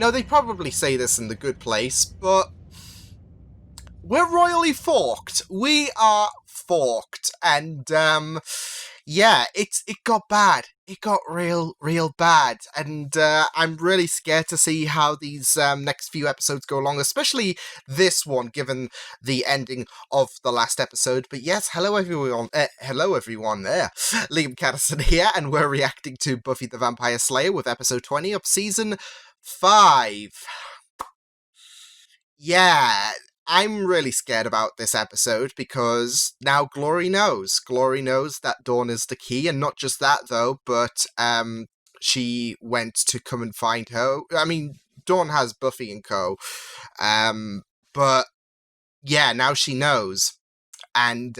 Now, they probably say this in The Good Place, but we're royally forked. We are forked. And, yeah, it got bad. It got real bad. And I'm really scared to see how these next few episodes go along, especially this one, given the ending of the last episode. But yes, hello everyone. Liam Caddison here, and we're reacting to Buffy the Vampire Slayer with episode 20 of season 5. Yeah, I'm really scared about this episode because now Glory knows. Glory knows that Dawn is the key, and not just that though, but she went to come and find her. I mean, Dawn has Buffy and co. But yeah, now she knows. And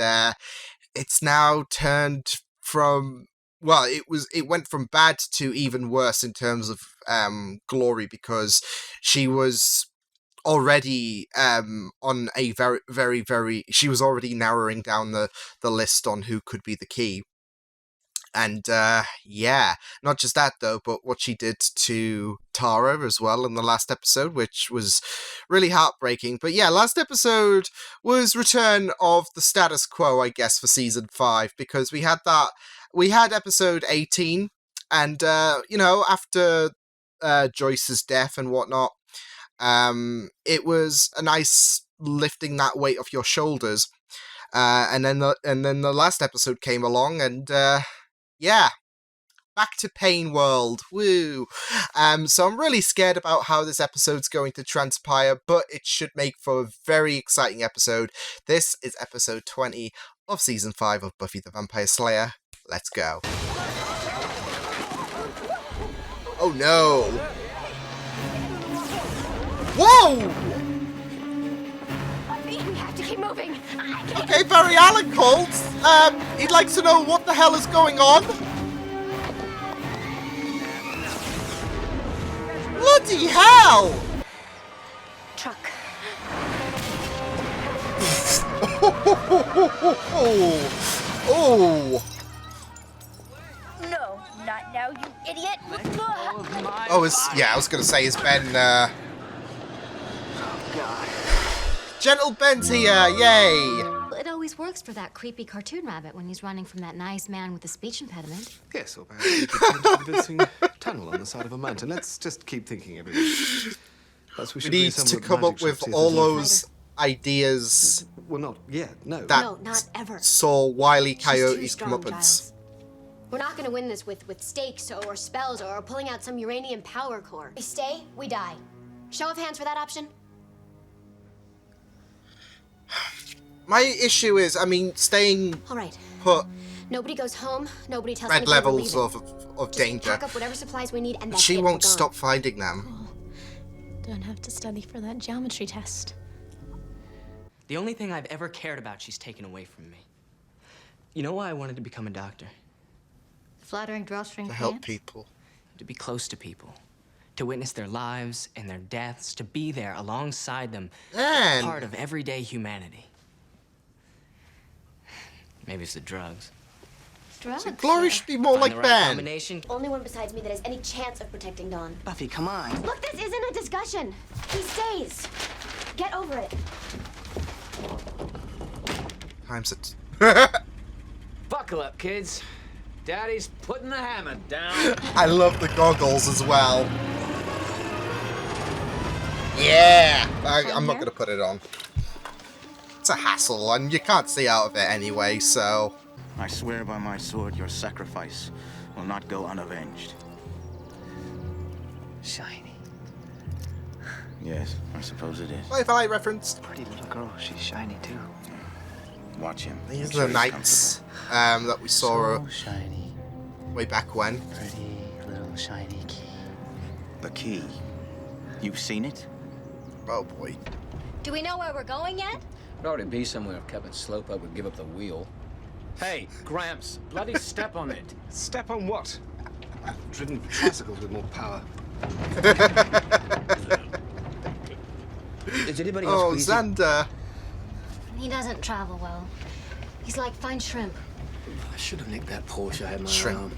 it's now turned from, well, it went from bad to even worse in terms of Glory, because she was already on a very she was already narrowing down the list on who could be the key. And yeah, not just that though, but what she did to Tara as well in the last episode, which was really heartbreaking. But yeah, last episode was return of the status quo, I guess, for season 5, because we had episode 18, and you know, after Joyce's death and whatnot, it was a nice lifting that weight off your shoulders. And then the last episode came along, and yeah, back to Pain World. Woo! So I'm really scared about how this episode's going to transpire, but it should make for a very exciting episode. This is episode 20 of season 5 of Buffy the Vampire Slayer. Let's go. Oh no! Whoa! We have to keep moving. Okay, Barry Allen called. He'd like to know what the hell is going on. Bloody hell! Truck. Oh! No, not now, you idiot. I was gonna say, is Ben, Gentle Ben's here, yay! It always works for that creepy cartoon rabbit when he's running from that nice man with the speech impediment. Yes, or perhaps you could find a convincing tunnel on the side of a mountain. Let's just keep thinking, everyone. We need to come up with all those ideas. Well, not yet, no. No, not ever. Saw Wile E. She's too Coyote's strong, comeuppance. Giles. We're not gonna win this with stakes or spells or pulling out some uranium power core. We stay, we die. Show of hands for that option. My issue is, I mean, staying All right. put Nobody goes home. Nobody tells red anybody we're levels leaving. of Just danger. pack up whatever supplies we need, and that's She it, won't we're gone. stop finding them. Don't have to study for that geometry test. The only thing I've ever cared about, she's taken away from me. You know why I wanted to become a doctor? Flattering drawstring To help pants? people. To be close to people. To witness their lives and their deaths. To be there alongside them. Man. Part of everyday humanity. Maybe it's the drugs. Drugs. Glory should be more Find like the right Ben. combination. Only one besides me that has any chance of protecting Dawn. Buffy, come on. Look, this isn't a discussion. He stays. Get over it. Times it. Buckle up, kids. Daddy's putting the hammer down. I love the goggles as well. Yeah! I'm not going to put it on. It's a hassle, and you can't see out of it anyway, so... I swear by my sword, your sacrifice will not go unavenged. Shiny. Yes, I suppose it is. Sci-fi reference. Pretty little girl. She's shiny too. Watch him. These Make sure are the he's knights that we saw So shiny. way back when. Pretty little shiny key. comfortable. The key. You've seen it? Oh boy. Do we know where we're going yet? It'd already be somewhere if Captain Slowpoke would give up the wheel. Hey, Gramps, bloody step on it. Step on what? I've driven tricycles with more power. Is anybody else Oh, greasy? Xander. He doesn't travel well. He's like fine shrimp. I should have nicked that Porsche I had in my Shrimp. arm.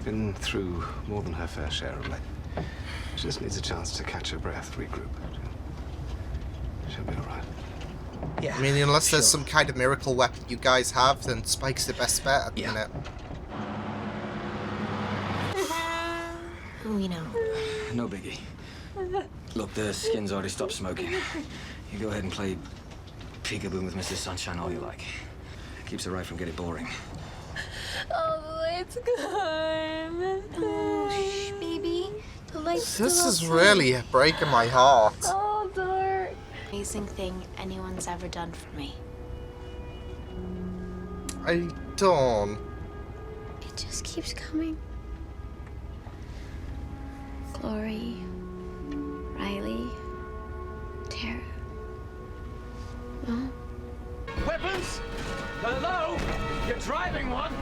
Been through more than her fair share of late. She just needs a chance to catch her breath, regroup. She'll be all right. Yeah. I mean, unless there's sure. some kind of miracle weapon you guys have, then Spike's the best bet at the Yeah. minute. We know. No biggie. Look, the skin's already stopped smoking. You go ahead and play peekaboo with Mrs. Sunshine all you like. Keeps the ride from getting boring. Oh, the light's gone. Oh, shh, baby. The light's This still is outside. really breaking my heart. Oh, dark. Amazing thing anyone's ever done for me. I don't. It just keeps coming. Glory, Riley, Tara. No? Weapons? Hello? You're driving one?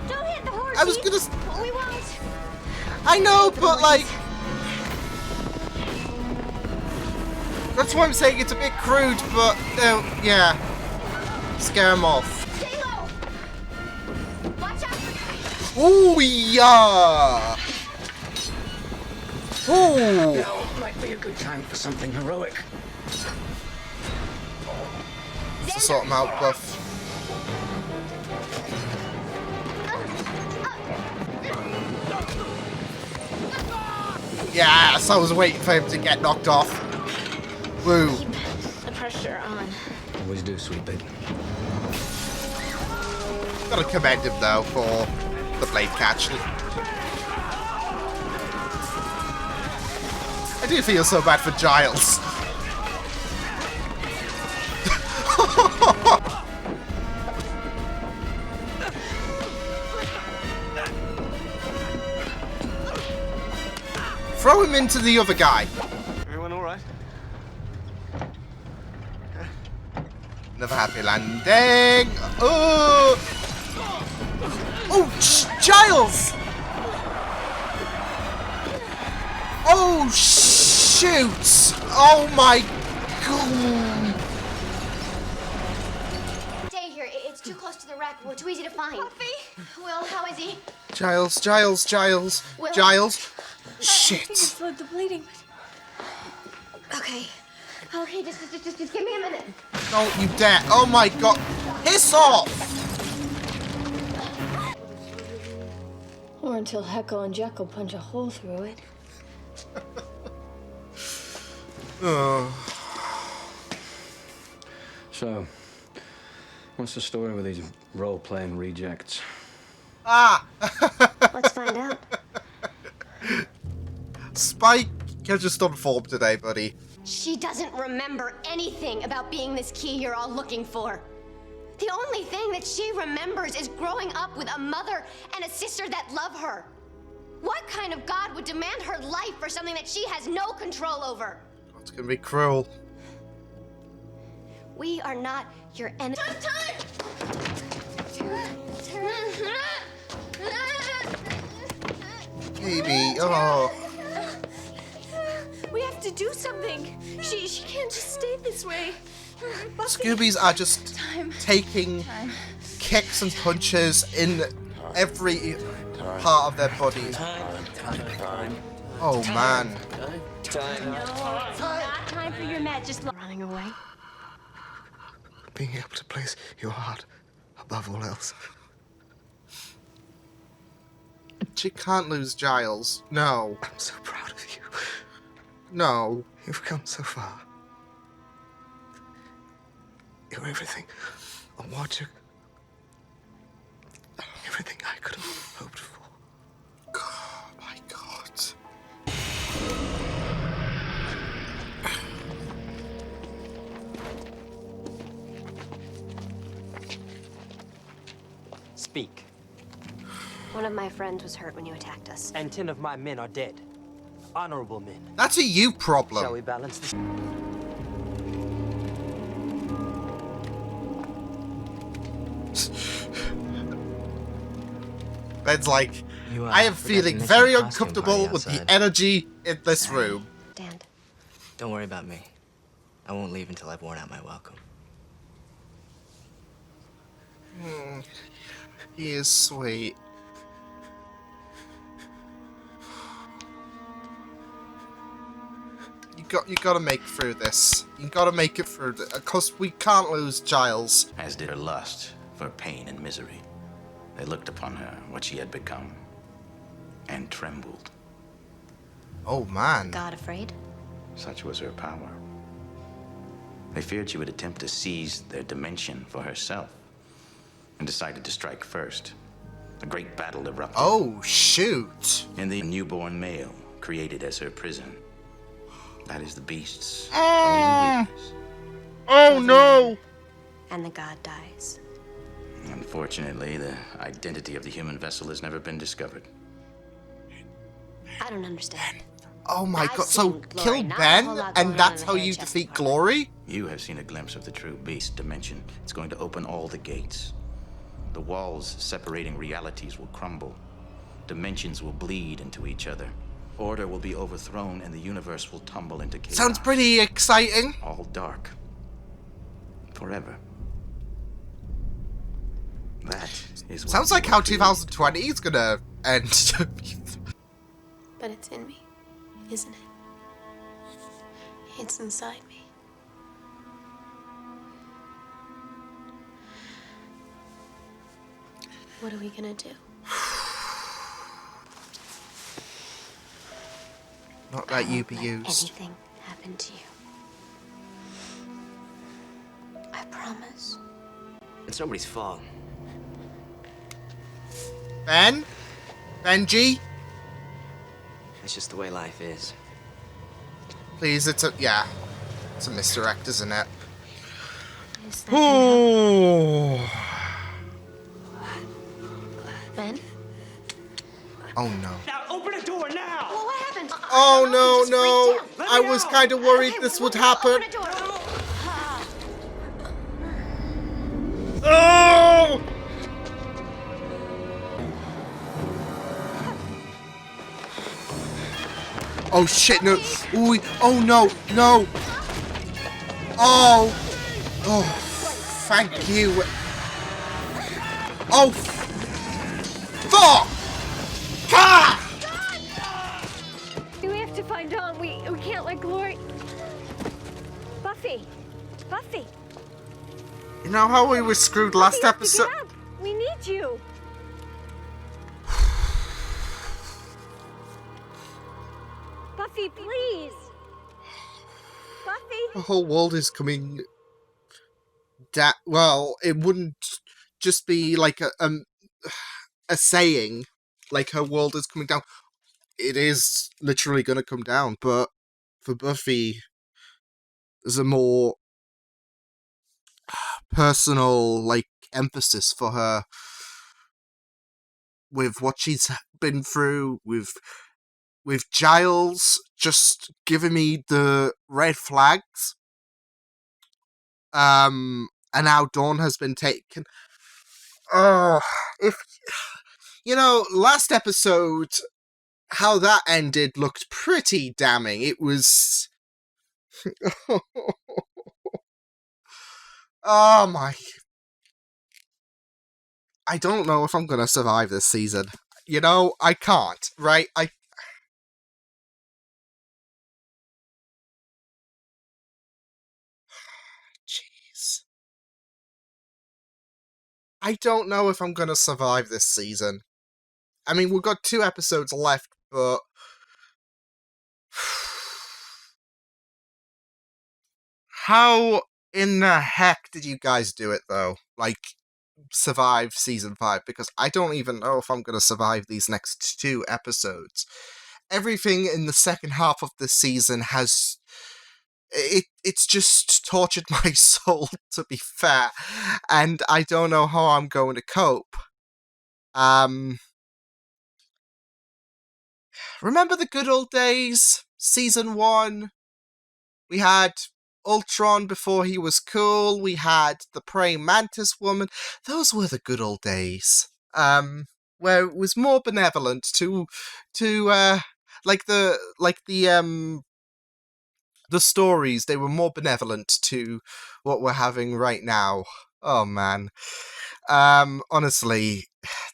Don't hit the horse. I was gonna. We won't. I know, but like. That's why I'm saying it's a bit crude, but yeah. Scare him off. Stay low. Watch out for Ooh, yeah! Ooh! Now might be a good time for something heroic. To sort him out, Buff. Yes, I was waiting for him to get knocked off. Woo. The pressure on. Always do, sweet baby. Gotta commend him though for the blade catch. I do feel so bad for Giles. Throw him into the other guy. Everyone all right? Another happy landing. Oh, Giles! Oh shoot! Oh my god! Stay here. It's too close to the wreck. We're too easy to find. Buffy! Will, how is he? Giles. Will. Giles. I Shit. think it slowed the bleeding, Okay. Okay, just give me a minute. Don't you dare. Oh my god. Piss off! or until Heckle and Jekyll punch a hole through it. So, what's the story with these role-playing rejects? Ah! Let's find out. Spike, you're just on form today, buddy. She doesn't remember anything about being this key you're all looking for. The only thing that she remembers is growing up with a mother and a sister that love her. What kind of God would demand her life for something that she has no control over? It's gonna be cruel. We are not your enemy. Baby, oh. We have to do something. She can't just stay this way. Buffy. Scoobies are just taking kicks and punches in every part of their bodies. Oh man. It's not time for your mad. Just Running away? Being able to place your heart above all else. She can't lose Giles. No. I'm so proud of you. No. You've come so far. You're everything. A watcher. Everything I could have hoped for. Oh my god. Speak, One of my friends was hurt when you attacked us. and 10 of my men are dead. Honorable men. That's a you problem. Shall we balance this? Ben's like, You, I am forgot to feeling mention very the costume uncomfortable party with the outside. energy in this room. Stand. Don't worry about me. I won't leave until I've worn out my welcome. He is sweet. you gotta make it through this. You gotta make it through, because we can't lose Giles. As did her lust for pain and misery. They looked upon her, what she had become, and trembled. Oh, man. God afraid? Such was her power. They feared she would attempt to seize their dimension for herself, and decided to strike first. A great battle erupted. Oh, shoot. In the newborn male, created as her prison. That is the beast's Oh. only weakness. Oh, no. And the god dies. Unfortunately, the identity of the human vessel has never been discovered. I don't understand. Oh, my I've God. So, seen Glory, kill not a Ben, whole lot going and on that's in how the you hair chest defeat department. Glory? You have seen a glimpse of the true beast dimension. It's going to open all the gates. The walls separating realities will crumble. Dimensions will bleed into each other. Order will be overthrown and the universe will tumble into chaos. Sounds pretty exciting. All dark. Forever. That is what Sounds you like were how created 2020 is gonna end. But it's in me, isn't it? It's inside me. What are we gonna do? Not let you be Let used. anything happen to you. I promise. It's nobody's fault. Ben? Benji? It's just the way life is. Please, it's a misdirect, isn't it? Is that gonna Oh. help? Ben? Oh, no. Now open the door now! Well, what happened? Oh, He no, just no. freaked out. I was kind of worried Okay, this we'll would happen. Open a door. Oh! Oh shit, no. Ooh, oh no, no. Oh. Oh, thank you. Oh. Fuck! Ah! We have to find Dawn. We can't let Glory. Buffy. Buffy. You know how we were screwed last You have to episode? get up. We need you. Buffy, please. Buffy. The whole world is coming well, it wouldn't just be like a saying, like her world is coming down. It is literally going to come down, but for Buffy, there's a more personal, like, emphasis for her with what she's been through, with Giles just giving me the red flags. And now Dawn has been taken. Oh, if last episode, how that ended looked pretty damning. It was. Oh my. I don't know if I'm gonna survive this season. I can't, right? Jeez. I don't know if I'm gonna survive this season. I mean, we've got 2 episodes left, but how in the heck did you guys do it, though? Like, survive season 5? Because I don't even know if I'm gonna survive these next 2 episodes. Everything in the second half of the season has... It's just tortured my soul, to be fair. And I don't know how I'm going to cope. Remember the good old days? Season 1? We had Ultron before he was cool. We had the praying mantis woman. Those were the good old days. Where it was more benevolent to the stories. They were more benevolent to what we're having right now. Oh man. Honestly,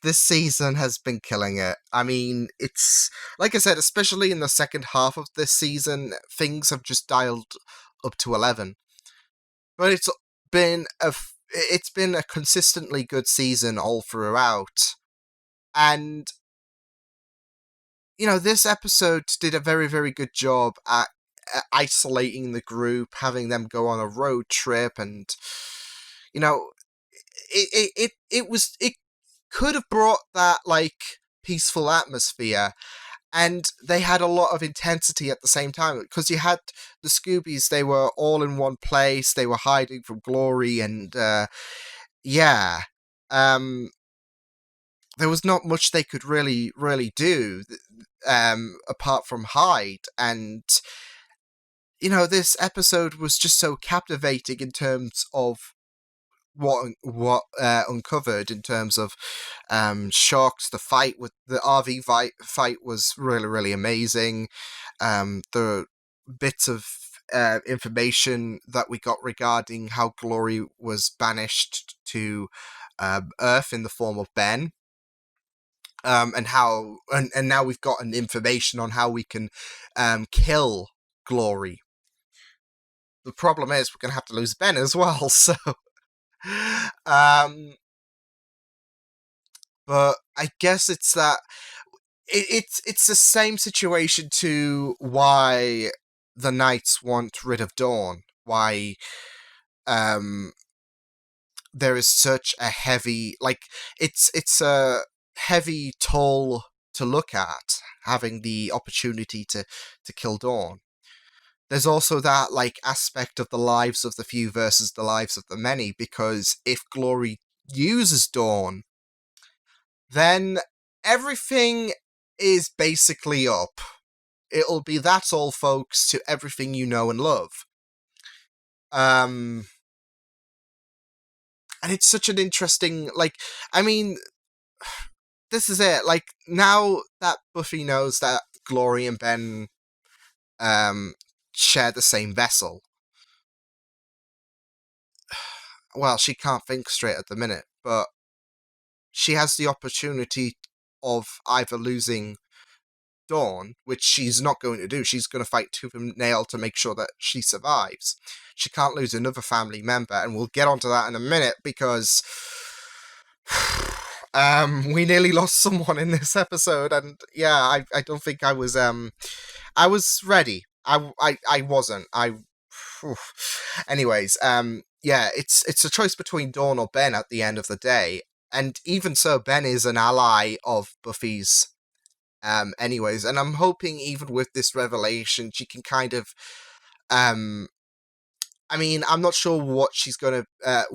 this season has been killing it. I mean, it's like I said, especially in the second half of this season, things have just dialed up to 11. But it's been a consistently good season all throughout. And this episode did a very, very good job at isolating the group, having them go on a road trip, and it could have brought that peaceful atmosphere, and they had a lot of intensity at the same time, because you had the Scoobies, they were all in one place, they were hiding from Glory, and yeah, there was not much they could really do apart from hide. And this episode was just so captivating in terms of what uncovered in terms of shocks. The fight with the RV fight was really amazing. The bits of information that we got regarding how Glory was banished to Earth in the form of Ben, and how and now we've gotten information on how we can kill Glory. The problem is we're going to have to lose Ben as well, so but I guess it's that it's the same situation to why the Knights want rid of Dawn. Why there is such a heavy, it's a heavy toll to look at, having the opportunity to kill Dawn. There's also that aspect of the lives of the few versus the lives of the many, because if Glory uses Dawn, then everything is basically up. It'll be that's all, folks, to everything you know and love. And it's such an interesting, I mean, this is it. Now that Buffy knows that Glory and Ben share the same vessel, well, she can't think straight at the minute, but she has the opportunity of either losing Dawn, which she's not going to do. She's going to fight tooth and nail to make sure that she survives. She can't lose another family member, and we'll get onto that in a minute, because we nearly lost someone in this episode, and yeah, I don't think I was ready. I wasn't. Anyways, yeah, it's a choice between Dawn or Ben at the end of the day, and even so, Ben is an ally of Buffy's. Anyways, and I'm hoping even with this revelation, she can kind of, I mean, I'm not sure what she's going to,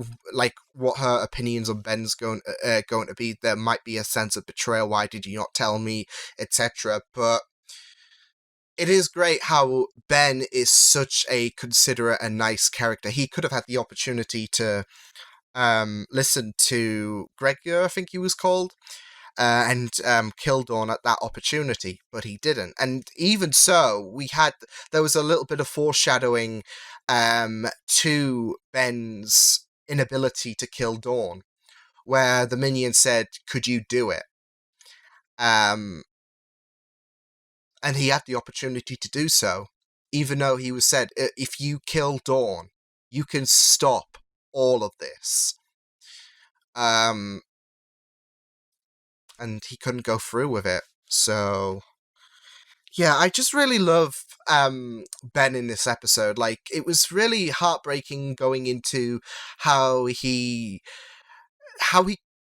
what her opinions on Ben's going to be. There might be a sense of betrayal. Why did you not tell me, etc. But it is great how Ben is such a considerate and nice character. He could have had the opportunity to listen to Gregor, I think he was called, and kill Dawn at that opportunity, but he didn't. And even so, there was a little bit of foreshadowing to Ben's inability to kill Dawn, where the minion said, "Could you do it?" And he had the opportunity to do so, even though he was said, "If you kill Dawn, you can stop all of this." And he couldn't go through with it. So yeah, I just really love Ben in this episode. It was really heartbreaking going into how he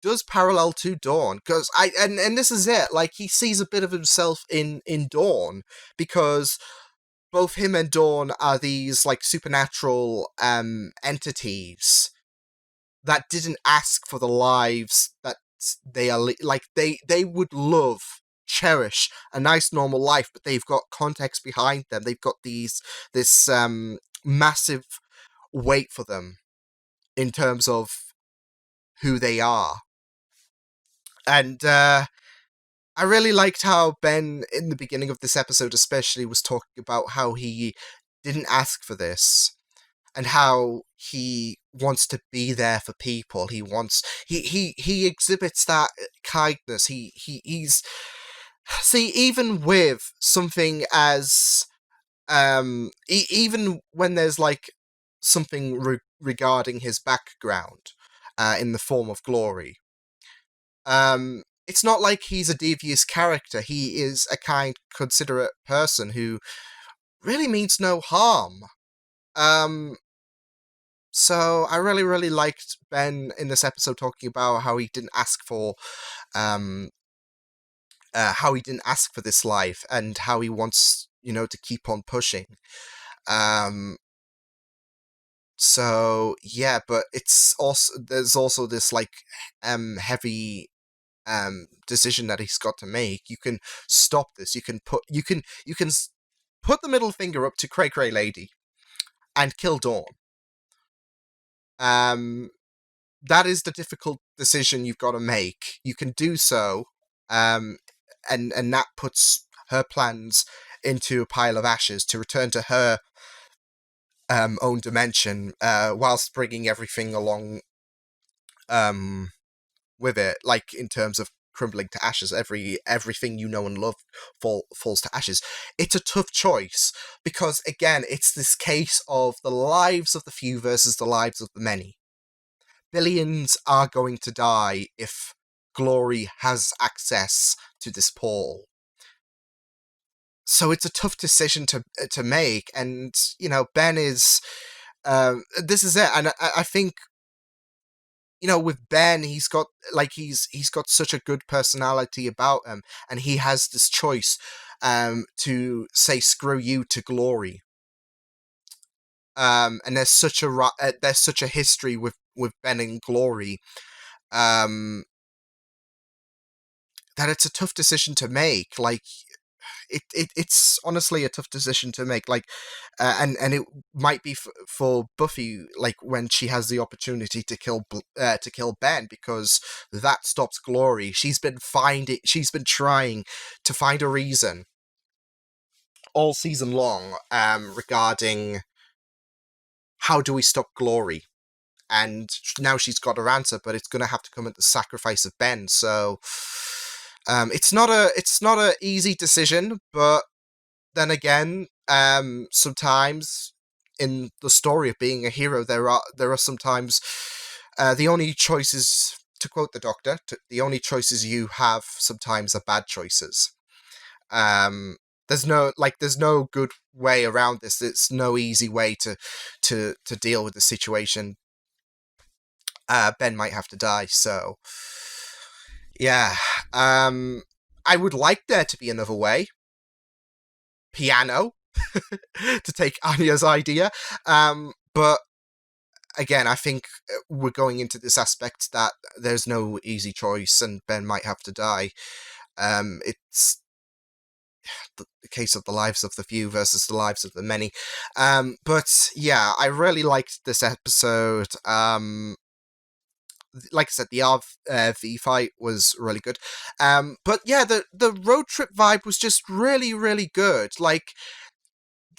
does parallel to Dawn, because and this is it. He sees a bit of himself in Dawn, because both him and Dawn are these supernatural entities that didn't ask for the lives that they are they would love, cherish a nice normal life, but they've got context behind them. They've got this massive weight for them in terms of who they are. And I really liked how Ben, in the beginning of this episode especially, was talking about how he didn't ask for this, and how he wants to be there for people. He exhibits that kindness. He's see, even with something as even when there's like something regarding his background in the form of Glory, it's not like he's a devious character. He is a kind, considerate person who really means no harm. So I really, really liked Ben in this episode talking about how he didn't ask for this life, and how he wants, to keep on pushing. So yeah, but there's also this like heavy decision that he's got to make. You can stop this. Put the middle finger up to Cray Cray Lady and kill Dawn. That is the difficult decision you've got to make. You can do so, and that puts her plans into a pile of ashes to return to her own dimension, whilst bringing everything along with it, like in terms of crumbling to ashes. Everything you know and love falls to ashes. It's a tough choice, because again, it's this case of the lives of the few versus the lives of the many. Billions are going to die if Glory has access to this portal. So it's a tough decision to make, and Ben is. This is it, and I think with Ben, he's got such a good personality about him, and he has this choice to say screw you to Glory. And there's such a history with Ben and Glory, that it's a tough decision to make. Like, it's honestly a tough decision to make. Like, and it might be for Buffy, like when she has the opportunity to kill Ben, because that stops Glory. She's been trying to find a reason all season long, regarding how do we stop Glory. And now she's got her answer, but it's going to have to come at the sacrifice of Ben. So it's not a easy decision, but then again, sometimes in the story of being a hero, there are sometimes the only choices, to quote the Doctor, the only choices you have sometimes are bad choices. There's no good way around this. It's no easy way to deal with the situation. Ben might have to die, so yeah. I would like there to be another way. Piano, to take Anya's idea. But again, I think we're going into this aspect that there's no easy choice, and Ben might have to die. It's the case of the lives of the few versus the lives of the many. But yeah, I really liked this episode. Like I said, the RV fight was really good. But yeah, the road trip vibe was just really, really good. Like,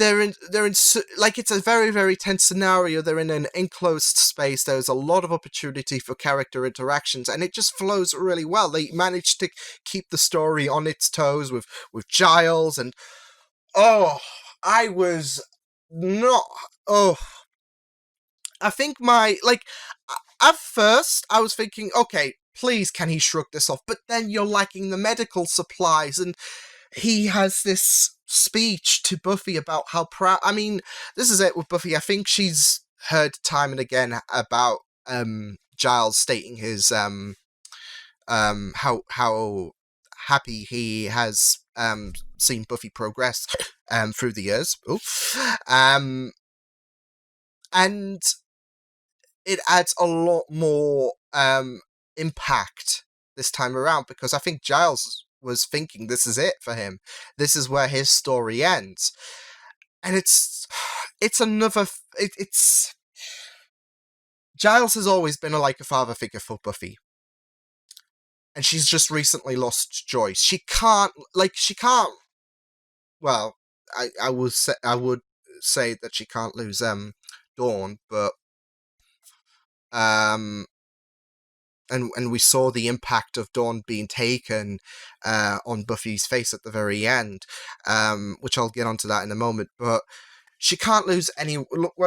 like, it's a very, very tense scenario. They're in an enclosed space. There's a lot of opportunity for character interactions, and it just flows really well. They managed to keep the story on its toes with Giles, and I was not. I think at first I was thinking, okay, please, can he shrug this off? But then you're lacking the medical supplies, and he has this speech to Buffy about how proud. I mean, this is it with Buffy. I think she's heard time and again about Giles stating his how happy he has seen Buffy progress through the years. And it adds a lot more impact this time around, because I think Giles was thinking this is it for him. This is where his story ends. And it's Giles has always been a father figure for Buffy. And she's just recently lost Joyce. She can't, well, I would say that she can't lose Dawn, but and we saw the impact of Dawn being taken on Buffy's face at the very end, which I'll get onto that in a moment. But she can't lose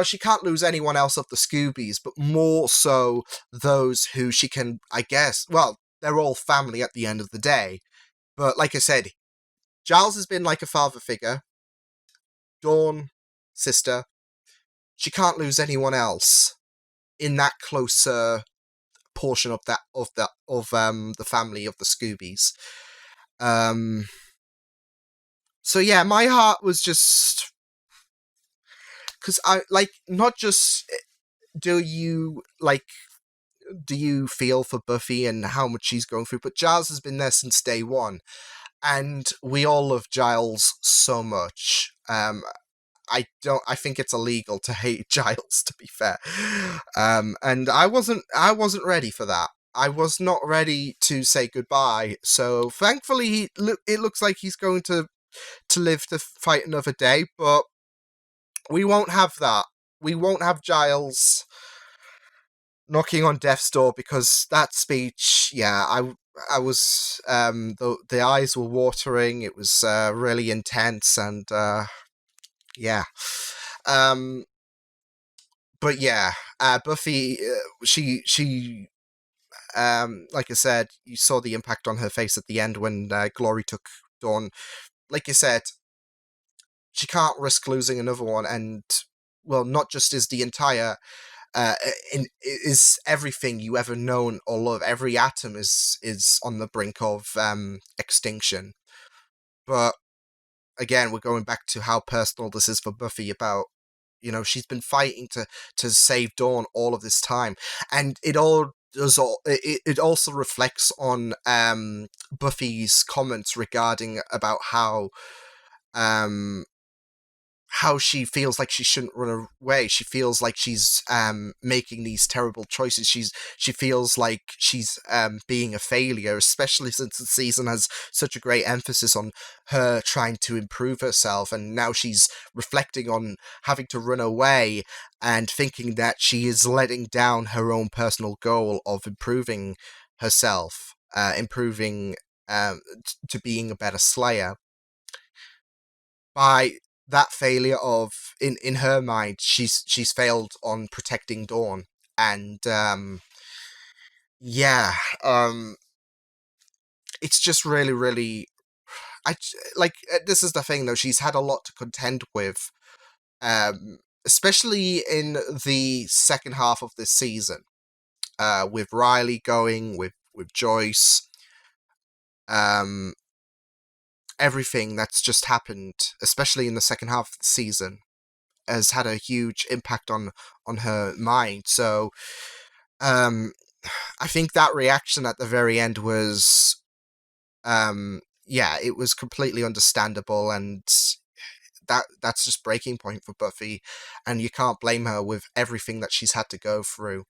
she can't lose anyone else of the Scoobies, but more so those who she can, I guess, well, they're all family at the end of the day. But like I said, Giles has been like a father figure. Dawn, sister. She can't lose anyone else in that closer portion of the family of the Scoobies. So yeah, my heart was just, because I like, not just do you feel for Buffy and how much she's going through, but Giles has been there since day one, and we all love Giles so much. I think it's illegal to hate Giles, to be fair. And I wasn't ready for that. I was not ready to say goodbye. So thankfully, it looks like he's going to live to fight another day, but we won't have that. We won't have Giles knocking on death's door, because that speech, yeah, I was, the eyes were watering. It was really intense, and yeah. But yeah, Buffy, she like I said, you saw the impact on her face at the end when Glory took Dawn. Like you said, she can't risk losing another one, and, well, not just is the entire, is everything you ever known or love. Every atom is on the brink of extinction. But again, we're going back to how personal this is for Buffy about, she's been fighting to save Dawn all of this time, and it also reflects on Buffy's comments regarding about how she feels like she shouldn't run away. She feels like she's making these terrible choices. She feels like she's being a failure, especially since the season has such a great emphasis on her trying to improve herself, and now she's reflecting on having to run away and thinking that she is letting down her own personal goal of improving herself, improving to being a better Slayer. By that failure of, in her mind, she's failed on protecting Dawn, and yeah, it's just really, really, this is the thing though, she's had a lot to contend with, especially in the second half of this season, with Riley going, with Joyce, everything that's just happened, especially in the second half of the season, has had a huge impact on her mind. So I think that reaction at the very end was, it was completely understandable, and that's just breaking point for Buffy, and you can't blame her with everything that she's had to go through.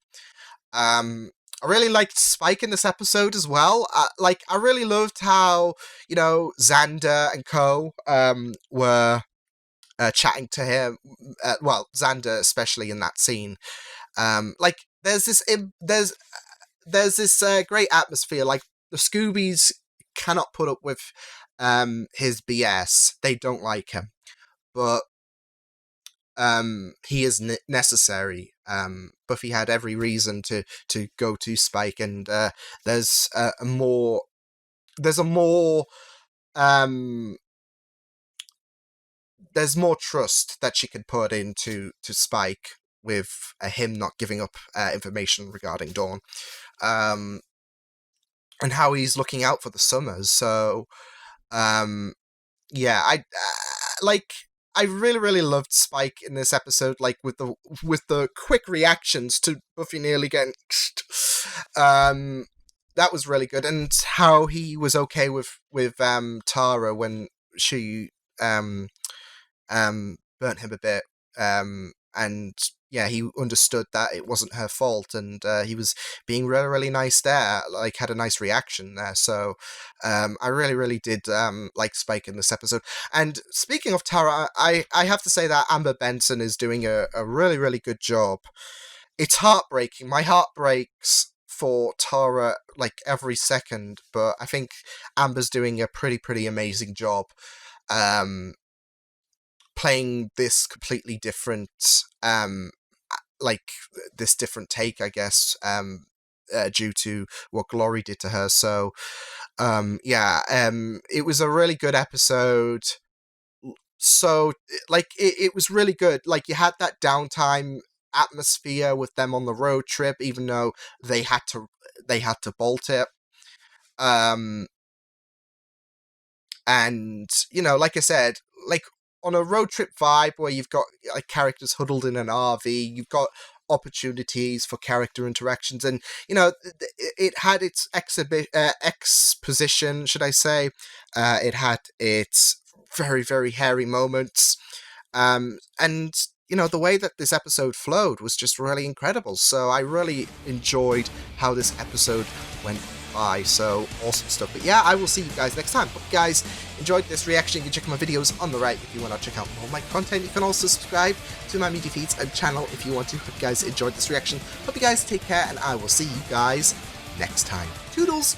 I really liked Spike in this episode as well. I really loved how, Xander and Co were chatting to him. Well, Xander especially in that scene. There's this great atmosphere. Like, the Scoobies cannot put up with his BS. They don't like him, but he is necessary. Buffy had every reason to go to Spike, and there's a more trust that she can put into Spike with him not giving up information regarding Dawn, and how he's looking out for the Summers. So I really, really loved Spike in this episode, like with the quick reactions to Buffy nearly getting that was really good, and how he was okay with Tara when she burnt him a bit, And yeah, he understood that it wasn't her fault, and he was being really, really nice there, like had a nice reaction there. So I really, really did like Spike in this episode. And speaking of Tara, I have to say that Amber Benson is doing a really, really good job. It's heartbreaking. My heart breaks for Tara like every second, but I think Amber's doing a pretty amazing job playing this completely different like this different take, I guess, due to what Glory did to her. So it was a really good episode. So like it was really good. Like you had that downtime atmosphere with them on the road trip, even though they had to bolt it. And you know, like I said, like on a road trip vibe where you've got like characters huddled in an RV, you've got opportunities for character interactions, and you know it had its exposition, should I say. It had its very hairy moments, and you know the way that this episode flowed was just really incredible. So I really enjoyed how this episode went by. So awesome stuff. But yeah, I will see you guys next time. Hope you guys enjoyed this reaction. You can check my videos on the right if you want to check out more of my content. You can also subscribe to my media feeds and channel if you want to. Hope you guys enjoyed this reaction. Hope you guys take care, and I will see you guys next time. Toodles!